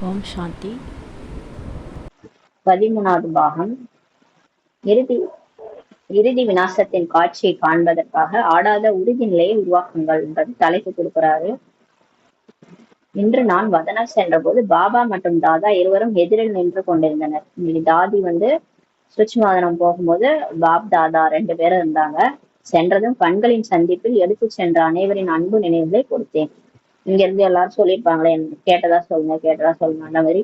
ஓம் சாந்தி. 13வது பாகம். இறுதி இறுதி விநாசத்தின் காட்சியை காண்பதற்காக ஆடாத உறுதி நிலையை உருவாக்குங்கள் என்பது தலைப்பு கொடுக்கிறாரு. இன்று நான் வதனா சென்றபோது பாபா மற்றும் தாதா இருவரும் எதிரில் நின்று கொண்டிருந்தனர். தாதி சுட்ச்மவதனம் போகும்போது பாப் தாதா 2 பேரும் இருந்தாங்க. சென்றதும் கண்களின் சந்திப்பில் எடுத்து சென்ற அனைவரின் அன்பு நினைவுகளை கொடுத்தேன். இங்க இருந்து எல்லாரும் சொல்லியிருப்பாங்களே, கேட்டதா சொல்லுங்க அந்த மாதிரி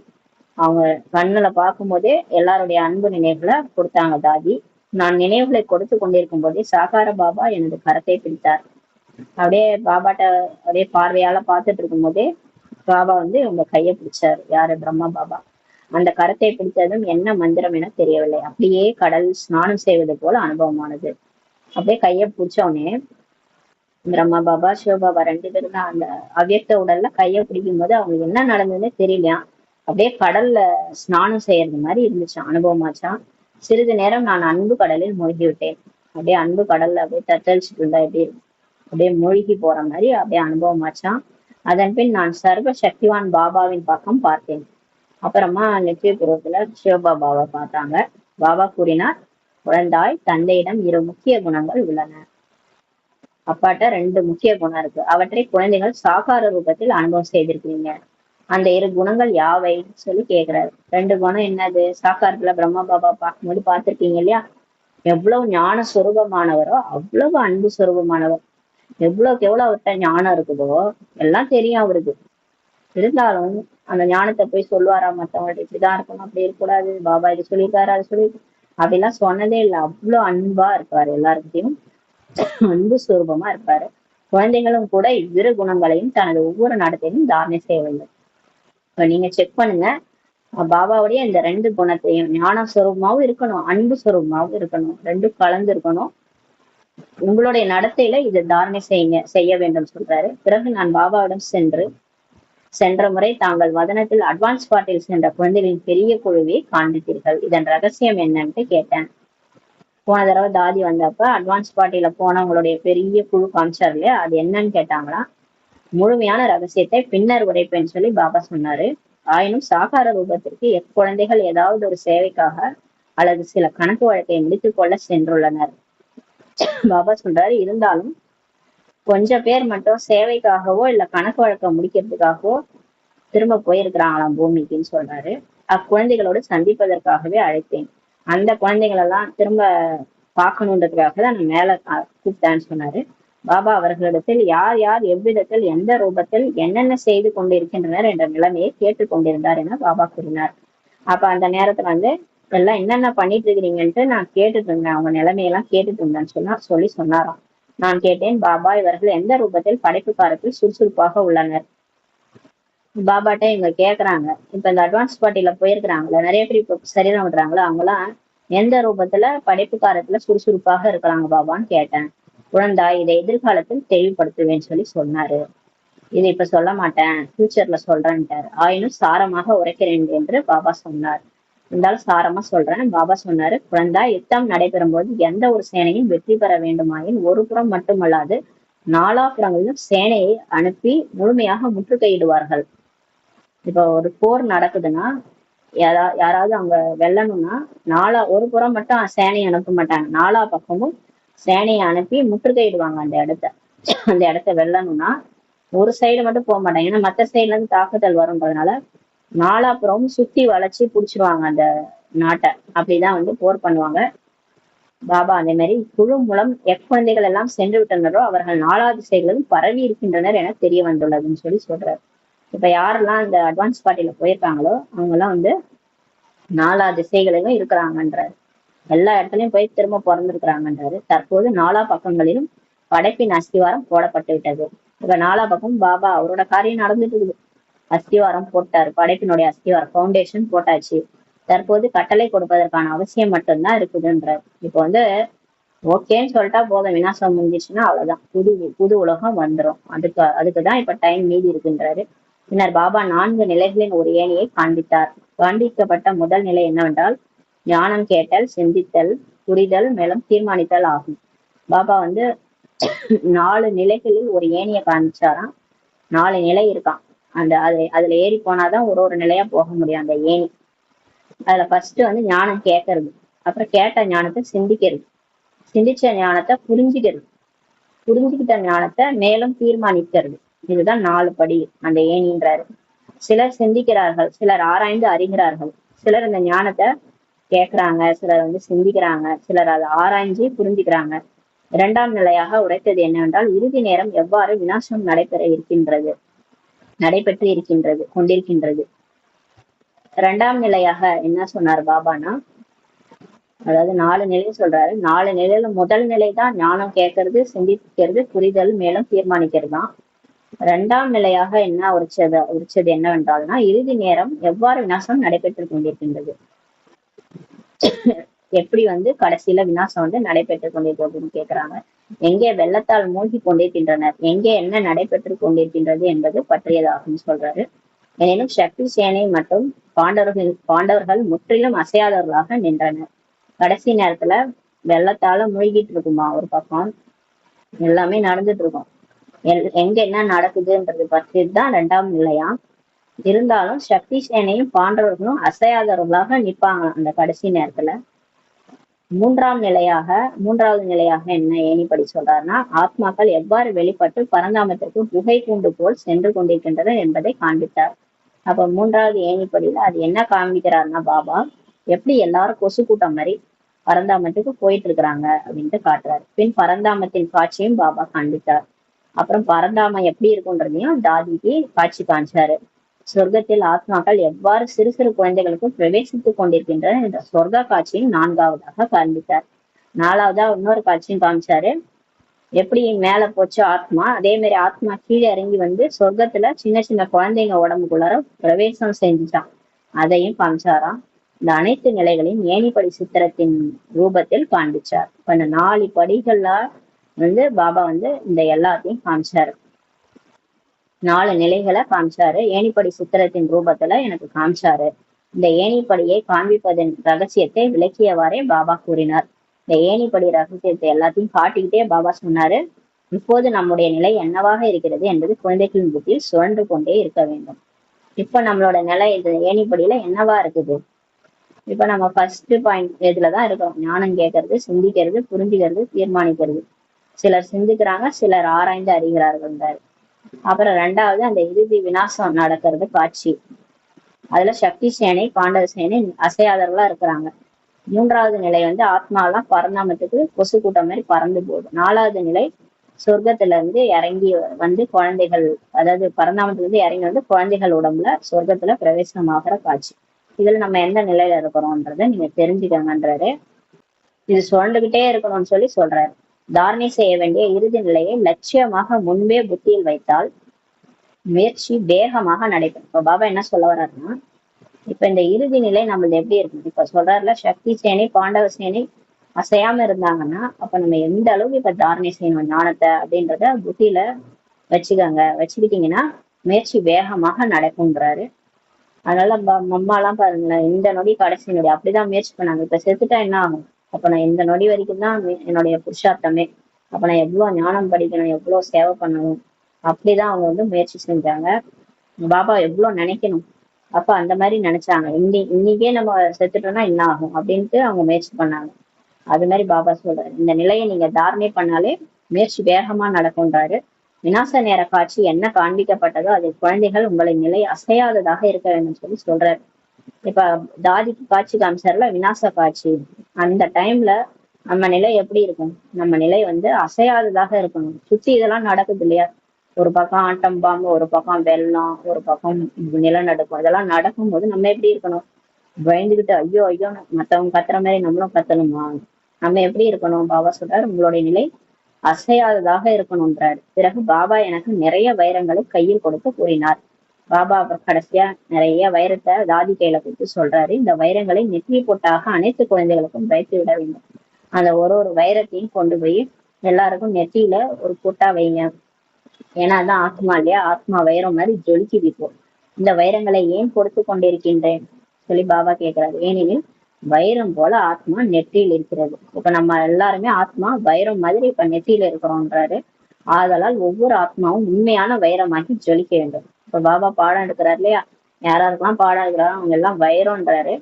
அவங்க கண்ணுல பார்க்கும் போதே எல்லாருடைய அன்பு நினைவுகளை கொடுத்தாங்க தாதி. நான் நினைவுகளை கொடுத்து கொண்டிருக்கும் போதே சாகார பாபா எனது கரத்தை பிடித்தார். அப்படியே பாபாட்ட அப்படியே பார்வையால பார்த்துட்டு இருக்கும் போதே பாபா இவங்க கையை பிடிச்சாரு. யாரு? பிரம்மா பாபா. அந்த கரத்தை பிடித்ததும் என்ன மந்திரம் என தெரியவில்லை. அப்படியே கடல் ஸ்நானம் செய்வது போல அனுபவமானது. அப்படியே கையை பிடிச்சோடனே பிரம்மா பாபா சிவபாபா 2 பேரும் தான் அந்த அவ்யக்த உடல்ல கையை பிடிக்கும் போது அவங்களுக்கு என்ன நடந்ததுன்னே தெரியலையா. அப்படியே கடல்ல ஸ்நானம் செய்யறது மாதிரி இருந்துச்சான், அனுபவமாச்சான். சிறிது நேரம் நான் அன்பு கடலில் மூழ்கி விட்டேன். அப்படியே அன்பு கடல்ல அப்படியே தத்தளிச்சுட்டு இருந்தா எப்படி அப்படியே மூழ்கி போற மாதிரி அப்படியே அனுபவமாச்சான். அதன் பின் நான் சர்வ சக்திவான் பாபாவின் பக்கம் பார்த்தேன். அப்புறமா நித்திய பூர்வத்துல சிவபாபாவை பார்த்தாங்க. பாபா கூறினார், குழந்தாய், தந்தையிடம் 2 முக்கிய குணங்கள் உள்ளன. அப்பாட்ட 2 முக்கிய குணம் இருக்கு. அவற்றை குழந்தைகள் சாகார ரூபத்தில் அனுபவம் செய்திருக்கிறீங்க. அந்த 2 குணங்கள் யாவை சொல்லி கேக்குறாரு. 2 குணம் என்னது? சாக்காரத்துல பிரம்மா பாபா பார்க்கும்போது பார்த்திருக்கீங்க இல்லையா, எவ்வளவு ஞான சுரூபமானவரோ அவ்வளவு அன்பு சுரூபமானவர். எவ்வளவுக்கு எவ்வளவு அவர்கிட்ட ஞானம் இருக்குதோ எல்லாம் தெரியும் அவருக்கு. இருந்தாலும் அந்த ஞானத்தை போய் சொல்லுவாரா மத்தவங்கள்ட்ட, இப்படிதான் இருக்கணும், அப்படி இருக்கக்கூடாது, பாபா இது சொல்லியிருக்காரு அது சொல்லி அப்படிலாம் சொன்னதே இல்லை. அவ்வளவு அன்பா இருப்பாரு, எல்லாருக்கிட்டையும் அன்பு சுரூபமா இருப்பாரு. குழந்தைகளும் கூட இவ்விரு குணங்களையும் தனது ஒவ்வொரு நடத்தையும் தாரணை செய்ய வேண்டும். இப்ப நீங்க செக் பண்ணுங்க, பாபாவுடைய இந்த 2 குணத்தையும் ஞான சுரூபமாவும் இருக்கணும், அன்பு சுரூபமாவும் இருக்கணும், 2 கலந்து இருக்கணும். உங்களுடைய நடத்தையில இதை தாரணை செய்ய வேண்டும் சொல்றாரு. பிறகு நான் பாபாவிடம் சென்ற முறை தாங்கள் வதனத்தில் அட்வான்ஸ் பார்ட்டில் சென்ற குழந்தைகளின் பெரிய குழுவை காண்பித்தீர்கள். இதன் ரகசியம் என்னன்னு கேட்டேன். போன தடவை தாதி வந்தப்ப அட்வான்ஸ் பார்ட்டியில போனவங்களுடைய பெரிய குழு காமிச்சார் இல்லையா, அது என்னன்னு கேட்டாங்களா. முழுமையான ரகசியத்தை பின்னர் உரைப்பேன்னு சொல்லி பாபா சொன்னாரு. ஆயினும் சாகார ரூபத்திற்கு எக்குழந்தைகள் ஏதாவது ஒரு சேவைக்காக அல்லது சில கணக்கு வழக்கை முடித்துக் கொள்ள சென்றுள்ளனர். பாபா சொல்றாரு, இருந்தாலும் கொஞ்சம் பேர் மட்டும் சேவைக்காகவோ இல்ல கணக்கு வழக்கம் முடிக்கிறதுக்காகவோ திரும்ப போயிருக்கிறாங்களாம் பூமிக்குன்னு சொல்றாரு. அக்குழந்தைகளோடு சந்திப்பதற்காகவே அழைத்தேன். அந்த குழந்தைகள் எல்லாம் திரும்ப பார்க்கணுன்றதுக்காக தான் நான் மேல கூப்பிட்டேன்னு சொன்னாரு. பாபா அவர்களிடத்தில் யார் யார் எவ்விதத்தில் எந்த ரூபத்தில் என்னென்ன செய்து கொண்டிருக்கின்றனர் என்ற நிலைமையை கேட்டுக் கொண்டிருந்தார் என பாபா கூறினார். அப்ப அந்த நேரத்துல எல்லாம் என்னென்ன பண்ணிட்டு இருக்கிறீங்கன்ட்டு நான் கேட்டுட்டு இருந்தேன், அவங்க நிலைமையெல்லாம் கேட்டுட்டு இருந்தேன்னு சொல்லி சொன்னாராம். நான் கேட்டேன், பாபா இவர்கள் எந்த ரூபத்தில் படைப்பு காலத்தில் சுறுசுறுப்பாக உள்ளனர்? பாபாட்ட இவங்க கேக்குறாங்க, இப்ப இந்த அட்வான்ஸ் பார்ட்டியில போயிருக்கிறாங்களா நிறைய பேர், இப்ப சரீரம் விடுறாங்களா, அவங்களாம் எந்த ரூபத்துல படைப்பு காலத்துல சுறுசுறுப்பாக இருக்கிறாங்க பாபான்னு கேட்டேன். குழந்தாய், இதை எதிர்காலத்தில் தெளிவுபடுத்துவேன்னு சொல்லி சொன்னாரு. இதை இப்ப சொல்ல மாட்டேன், ஃபியூச்சர்ல சொல்றேன்ட்டாரு. ஆயினும் சாரமாக உரைக்கிறேன் என்று பாபா சொன்னார். இருந்தாலும் சாரமா சொல்றேன். பாபா சொன்னாரு, குழந்தாய், யுத்தம் நடைபெறும் போது எந்த ஒரு சேனையும் வெற்றி பெற வேண்டுமாயின் ஒரு புறம் மட்டுமல்லாது நாலாபுறங்களிலும் சேனையை அனுப்பி முழுமையாக முற்றுகையிடுவார்கள். இப்ப ஒரு போர் நடக்குதுன்னா யாராவது அவங்க வெல்லணும்னா ஒரு புறம் மட்டும் சேனையை அனுப்ப மாட்டாங்க, 4 பக்கமும் சேனையை அனுப்பி முற்றுகையிடுவாங்க. அந்த இடத்த வெல்லணும்னா ஒரு சைடு மட்டும் போக மாட்டாங்க, ஏன்னா மத்த சைடுல இருந்து தாக்குதல் வரும்ன்றதுனால 4 புறமும் சுத்தி வளைச்சு புடிச்சிருவாங்க அந்த நாட்டை. அப்படிதான் போர் பண்ணுவாங்க. பாபா அதே மாதிரி குழு மூலம் எக்குழந்தைகள் எல்லாம் சென்று விட்டனரோ அவர்கள் 4 திசைகளிலும் பரவி இருக்கின்றனர் என தெரிய வந்துள்ளதுன்னு சொல்றாரு. இப்ப யாரெல்லாம் இந்த அட்வான்ஸ் பார்ட்டியில போயிருக்காங்களோ அவங்க எல்லாம் 4 திசைகளிலும் இருக்கிறாங்கன்றாரு. எல்லா இடத்துலயும் போய் திரும்ப பிறந்திருக்கிறாங்கன்றாரு. தற்போது 4 பக்கங்களிலும் படைப்பின் அஸ்திவாரம் போடப்பட்டு விட்டது. இப்ப 4 பக்கம் பாபா அவரோட காரியம் நடந்துட்டு இருக்குது. அஸ்திவாரம் போட்டாரு, படைப்பினுடைய அஸ்திவாரம் பவுண்டேஷன் போட்டாச்சு. தற்போது கட்டளை கொடுப்பதற்கான அவசியம் மட்டும்தான் இருக்குதுன்றாரு. இப்போ ஓகேன்னு சொல்லிட்டா போதும், விநாசம் முடிஞ்சிச்சுன்னா அவ்வளவுதான், புது உலகம் வந்துடும். அதுக்குதான் இப்ப டைம் மீதி இருக்குன்றாரு. பின்னர் பாபா 4 நிலைகளின் ஒரு ஏணியை காண்பித்தார். காண்பிக்கப்பட்ட முதல் நிலை என்னவென்றால் ஞானம் கேட்டல், சிந்தித்தல், புரிதல், மேலும் தீர்மானித்தல் ஆகும். பாபா 4 நிலைகளில் ஒரு ஏணியை காமிச்சாராம். 4 நிலை இருக்கான். அதுல ஏறி போனாதான் ஒரு ஒரு நிலையா போக முடியும் அந்த ஏணி. அதுல ஃபர்ஸ்ட் வந்து ஞானம் கேட்கறது, அப்புறம் கேட்ட ஞானத்தை சிந்திக்கிறது, சிந்திச்ச ஞானத்தை புரிஞ்சுக்கிறது, புரிஞ்சுக்கிட்ட ஞானத்தை மேலும் தீர்மானிக்கிறது. இதுதான் 4 படி அந்த ஏணின்றாரு. சிலர் சிந்திக்கிறார்கள், சிலர் ஆராய்ந்து அறிகிறார்கள், சிலர் இந்த ஞானத்தை கேட்கறாங்க, சிலர் வந்து சிந்திக்கிறாங்க, சிலர் அதை ஆராய்ஞ்சு புரிஞ்சுக்கிறாங்க. 2ஆம் நிலையாக உரைத்தது என்னவென்றால், இறுதி நேரம் எவ்வாறு விநாசம் நடைபெற்று இருக்கின்றது கொண்டிருக்கின்றது. 2ஆம் நிலையாக என்ன சொன்னார் பாபானா, அதாவது 4 நிலை சொல்றாரு. 4 நிலையில முதல் நிலை தான் ஞானம் கேட்கறது, சிந்திக்கிறது, புரிதல், மேலும் தீர்மானிக்கிறது தான். 2ஆம் நிலையாக என்ன உரிச்சது என்னவென்றால்னா, இறுதி நேரம் எவ்வாறு விநாசம் நடைபெற்று கொண்டிருக்கின்றது, எப்படி வந்து கடைசியில விநாசம் வந்து நடைபெற்று கொண்டிருக்கு அப்படின்னு கேக்குறாங்க. எங்கே வெள்ளத்தால் மூழ்கி கொண்டிருக்கின்றனர், எங்கே என்ன நடைபெற்று கொண்டிருக்கின்றது என்பது பற்றியதாகும் சொல்றாரு. எனினும் சக்தி சேனை மற்றும் பாண்டவர்கள் முற்றிலும் அசையாதவர்களாக நின்றனர். கடைசி நேரத்துல வெள்ளத்தால மூழ்கிட்டு இருக்குமா ஒரு பக்கம், எல்லாமே நடந்துட்டு இருக்கும், எங்க என்ன நடக்குதுன்றது பற்றி தான் 2ஆம் நிலையா. இருந்தாலும் சக்தி சேனையும் பாண்டவர்களும் அசையாதவர்களாக நிற்பாங்க அந்த கடைசி நேரத்துல. மூன்றாவது நிலையாக என்ன ஏணிப்படி சொல்றாருன்னா, ஆத்மாக்கள் எவ்வாறு வெளிப்பட்டு பரந்தாமத்திற்கு புகை கூண்டு போல் சென்று கொண்டிருக்கின்றன என்பதை காண்பித்தார். அப்ப 3வது ஏணிப்படியில அது என்ன காண்பிக்கிறாருன்னா, பாபா எப்படி எல்லாரும் கொசு கூட்டம் மாதிரி பரந்தாமத்துக்கு போயிட்டு இருக்கிறாங்க அப்படின்ட்டு காட்டுறாரு. பின் பரந்தாமத்தின் காட்சியும் பாபா காண்பித்தார். அப்புறம் பரந்தாமம் எப்படி இருக்குன்றதையும் தாதிக்கு காட்சி காமிச்சாரு. சொர்க்கத்தில் ஆத்மாக்கள் எவ்வாறு சிறு சிறு குழந்தைகளுக்கு பிரவேசித்துக் கொண்டிருக்கின்றன என்ற சொர்க்க காட்சியும் 4வதாக காண்பித்தார். 4வதா இன்னொரு காட்சியும் காமிச்சாரு. எப்படி மேல போச்சு ஆத்மா, அதே மாதிரி ஆத்மா கீழே இறங்கி வந்து சொர்க்கத்துல சின்ன சின்ன குழந்தைங்க உடம்புக்குள்ளார பிரவேசம் செஞ்சுட்டான், அதையும் காமிச்சாராம். இந்த அனைத்து நிலைகளையும் ஏணிப்படி சித்திரத்தின் ரூபத்தில் காண்பிச்சார். இப்ப இந்த 4 படிகள்ல வந்து பாபா வந்து இந்த எல்லாத்தையும் காமிச்சாரு. 4 நிலைகளை காமிச்சாரு. ஏணிப்படி சித்திரத்தின் ரூபத்துல எனக்கு காமிச்சாரு. இந்த ஏணிப்படியை காண்பிப்பதன் ரகசியத்தை விளக்கியவாறே பாபா கூறினார். இந்த ஏணிப்படி ரகசியத்தை எல்லாத்தையும் காட்டிக்கிட்டே பாபா சொன்னாரு, இப்போது நம்முடைய நிலை என்னவாக இருக்கிறது என்பது குழந்தைகளின் புத்தியில் சுழன்று கொண்டே இருக்க வேண்டும். இப்ப நம்மளோட நிலை இந்த ஏணிப்படியில என்னவா இருக்குது, இப்ப நம்ம ஃபர்ஸ்ட் பாயிண்ட் இதுலதான் இருக்கிறோம். ஞானம் கேட்கறது, சிந்திக்கிறது, புரிஞ்சுக்கிறது, தீர்மானிக்கிறது. சிலர் சிந்திக்கிறாங்க, சிலர் ஆராய்ந்து அறிகிறார்கள். அப்புறம் 2வது அந்த இறுதி விநாசம் நடக்கிறது காட்சி. அதுல சக்தி சேனை பாண்டவ சேனை அசையாதவர்களா இருக்கிறாங்க. 3வது நிலை வந்து ஆத்மாலாம் பரந்தாமத்துக்கு கொசு கூட்டம் மாதிரி பறந்து போகுது. 4வது நிலை சொர்க்கத்துல இருந்து இறங்கி வந்து குழந்தைகள், அதாவது பரந்தாமத்துல இருந்து இறங்கி வந்து குழந்தைகள் உடம்புல சொர்க்கத்துல பிரவேசமாகிற காட்சி. இதுல நம்ம எந்த நிலையில இருக்கிறோம்ன்றத நீங்க தெரிஞ்சுக்கங்கன்றாரு. இது சுழண்டுகிட்டே இருக்கணும்னு சொல்லி சொல்றாரு. தாரணை செய்ய வேண்டிய இறுதி நிலையை லட்சியமாக முன்பே புத்தியில் வைத்தால் முயற்சி வேகமாக நடைபெறும். இப்ப பாபா என்ன சொல்ல வர்றாருன்னா, இப்ப இந்த இறுதி நிலை நம்மளது எப்படி இருக்கு, இப்ப சொல்றாருல சக்தி சேனை பாண்டவ சேனை அசையாம இருந்தாங்கன்னா, அப்ப நம்ம எந்த அளவுக்கு இப்ப தாரணை செய்யணும் ஞானத்தை அப்படின்றத புத்தியில வச்சுக்கிட்டீங்கன்னா முயற்சி வேகமாக நடக்கும்ன்றாரு. அதனால அம்மா எல்லாம் பாருங்களேன், இந்த நொடி கடைசி நொடி அப்படிதான் முயற்சி பண்ணாங்க. இப்ப செத்துட்டா என்ன ஆகும், அப்ப நான் இந்த நொடி வரைக்கும் தான் என்னுடைய புருஷார்த்தமே, அப்ப நான் எவ்வளவு ஞானம் படிக்கணும், எவ்வளவு சேவை பண்ணணும், அப்படிதான் அவங்க வந்து முயற்சி செஞ்சாங்க. பாபா எவ்வளவு நினைக்கணும், அப்ப அந்த மாதிரி நினைச்சாங்க. இன்னைக்கே நம்ம செத்துட்டோம்னா என்ன ஆகும் அப்படின்ட்டு அவங்க முயற்சி பண்ணாங்க. அது மாதிரி பாபா சொல்றாரு, இந்த நிலையை நீங்க தாரணை பண்ணாலே முயற்சி வேகமா நடக்கும்ன்றாரு. விநாச நேர காட்சி என்ன காண்பிக்கப்பட்டதோ அது குழந்தைகள் உங்களின் நிலை அசையாததாக இருக்க வேண்டும் சொல்லி சொல்றாரு. இப்ப தாதிக்கு காட்சி காமிச்சார்ல விநாச காட்சி, அந்த டைம்ல நம்ம நிலை எப்படி இருக்கும், நம்ம நிலை வந்து அசையாததாக இருக்கணும். சுத்தி இதெல்லாம் நடக்குது இல்லையா, ஒரு பக்கம் ஆட்டம் பாம்பு, ஒரு பக்கம் வெள்ளம், ஒரு பக்கம் நிலநடுக்கம், இதெல்லாம் நடக்கும்போது நம்ம எப்படி இருக்கணும், பயந்துகிட்டு ஐயோ ஐயோ மத்தவங்க கத்துற மாதிரி நம்மளும் கத்தணுமா, நம்ம எப்படி இருக்கணும். பாபா சொல்றாரு, உங்களுடைய நிலை அசையாததாக இருக்கணும்ன்றாரு. பிறகு பாபா எனக்கு நிறைய வைரங்களை கையில் கொடுத்து கூறினார். பாபா கடைசியா நிறைய வைரத்தை தாதி கையில கொடுத்து சொல்றாரு, இந்த வைரங்களை நெற்றி போட்டாக அனைத்து குழந்தைகளுக்கும் வைத்து விட வேண்டும். அந்த ஒரு வைரத்தையும் கொண்டு போய் எல்லாருக்கும் நெற்றியில ஒரு பொட்டா வைங்க, ஏன்னா அதான் ஆத்மா இல்லையா, ஆத்மா வைரம் மாதிரி ஜொலிக்குது. இப்போ இந்த வைரங்களை ஏன் கொடுத்து கொண்டிருக்கின்றேன் சொல்லி பாபா கேட்கிறாரு. ஏனெனில் வைரம் போல ஆத்மா நெற்றியில் இருக்கிறது. இப்ப நம்ம எல்லாருமே ஆத்மா வைரம் மாதிரி இப்ப நெற்றியில இருக்கிறோம்ன்றாரு. ஆதலால் ஒவ்வொரு ஆத்மாவும் உண்மையான வைரமாகி ஜொலிக்க வேண்டும். இப்ப பாபா பாடம் எடுக்கிறாரு இல்லையா, யாராருக்கெல்லாம் பாடம் எடுக்கிறாரோ அவங்க எல்லாம் வைரம்ன்றாரு.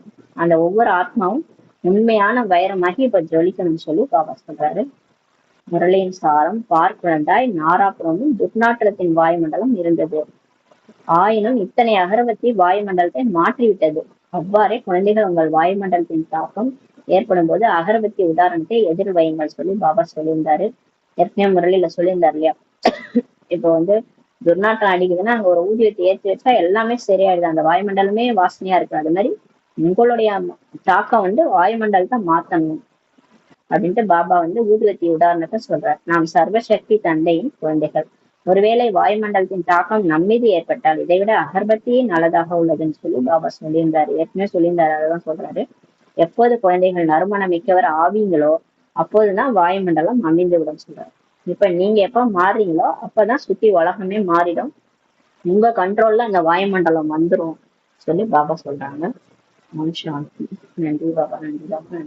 அந்த ஒவ்வொரு ஆத்மாவும் உண்மையான வைரமாகி இப்ப ஜொலிக்கணும்னு சொல்லி பாபா சொல்றாரு. முரளியின் சாரம்: பார்க்குழந்தாய், நாராபுரமும் துர்நாற்றத்தின் வாயுமண்டலம் இருந்தது. ஆயினும் இத்தனை அகரவத்தி வாயுமண்டலத்தை மாற்றிவிட்டது. அவ்வாறே குழந்தைகள் உங்கள் வாயுமண்டலத்தின் தாக்கம் ஏற்படும் போது அகரவத்தி உதாரணத்தை எதிர் வையுங்கள் சொல்லி பாபா சொல்லியிருந்தாரு. ஏற்கனவே முரளியில சொல்லியிருந்தாரு இல்லையா, இப்போ துர்நாற்றம் அடிக்குதுன்னா அங்க ஒரு ஊதியத்தை ஏற்றி வச்சா எல்லாமே சரியாயிடுது, அந்த வாயுமண்டலமே வாசனையா இருக்கு. அது மாதிரி உங்களுடைய தாக்கம் வாயுமண்டலத்தை மாத்தணும் அப்படின்ட்டு பாபா ஊதுவத்தி உதாரணத்தை சொல்றார். நாம் சர்வசக்தி தந்தையின் குழந்தைகள். ஒருவேளை வாயுமண்டலத்தின் தாக்கம் நம்மீது ஏற்பட்டால் இதை விட அகர்பத்தியே நல்லதாக உள்ளதுன்னு சொல்லி பாபா சொல்லியிருந்தாரு. ஏற்கனவே சொல்லியிருந்தாரு, அதுதான் சொல்றாரு. எப்போது குழந்தைகள் நறுமணம் மிக்கவர் ஆவீங்களோ அப்போதுதான் வாயுமண்டலம் அமைந்து விடும் சொல்றாரு. இப்ப நீங்க எப்ப மாறுறீங்களோ அப்பதான் சுத்தி உலகமே மாறிடும், உங்க கண்ட்ரோல்ல அந்த வாயுமண்டலம் வந்துரும் சொல்லி பாபா சொல்றாங்க. நன்றி பாபா, நன்றி பாபா, நன்றி.